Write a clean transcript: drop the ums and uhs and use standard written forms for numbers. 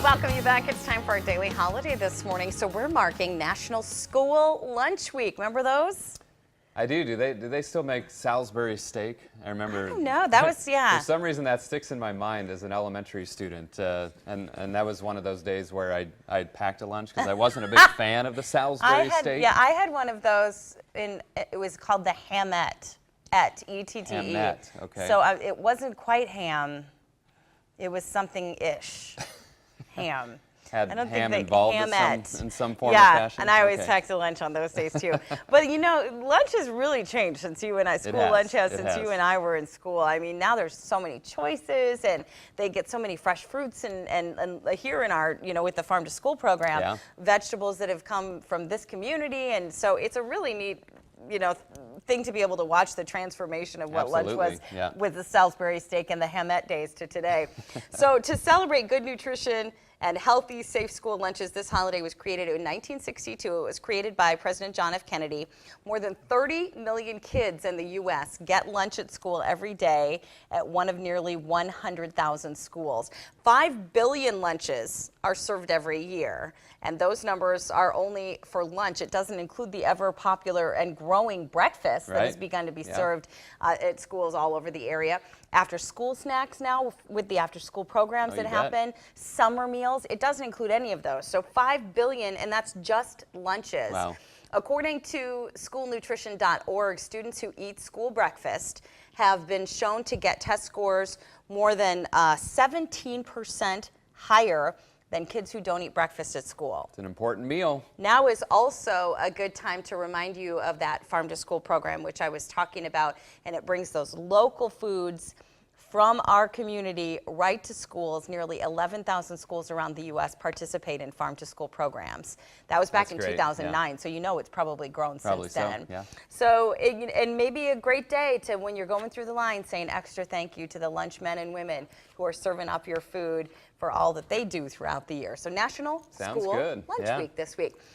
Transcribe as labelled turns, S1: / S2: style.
S1: Welcome you back. It's time for our daily holiday this morning. So we're marking National School Lunch Week. Remember those?
S2: I do. Do they still make Salisbury steak? I remember.
S1: I don't know. That was, yeah.
S2: For some reason, that sticks in my mind as an elementary student, and that was one of those days where I'd packed a lunch because I wasn't a big fan of the Salisbury steak.
S1: Yeah, I had one of those. It was called the Hamette. E-T-T-E.
S2: Hamette, okay.
S1: So it wasn't quite ham. It was something-ish. Ham.
S2: Had
S1: I don't
S2: ham
S1: think
S2: involved in some form or fashion?
S1: Yeah, and I always packed a lunch on those days too. But you know, lunch has really changed since you and I, since you and I were in school. I mean, now there's so many choices and they get so many fresh fruits and here in our, with the farm to school program, vegetables that have come from this community. And so it's a really neat, thing to be able to watch the transformation of what lunch was with the Salisbury steak and the Hamette days to today. So to celebrate good nutrition and healthy, safe school lunches, this holiday was created in 1962. It was created by President John F. Kennedy. More than 30 million kids in the U.S. get lunch at school every day at one of nearly 100,000 schools. 5 billion lunches are served every year, and those numbers are only for lunch. It doesn't include the ever popular and growing breakfast that has begun to be served at schools all over the area. After school snacks now with the after school programs that happen, summer meals, it doesn't include any of those. So 5 billion, and that's just lunches. Wow. According to schoolnutrition.org, students who eat school breakfast have been shown to get test scores more than 17% higher than kids who don't eat breakfast at school.
S2: It's an important meal.
S1: Now is also a good time to remind you of that farm to school program, which I was talking about, and it brings those local foods from our community right to schools. Nearly 11,000 schools around the U.S. participate in farm to school programs. That was back in 2009, so it's probably grown since then. So, and maybe a great day to, when you're going through the line, saying extra thank you to the lunch men and women who are serving up your food for all that they do throughout the year. So National School Lunch Week this week.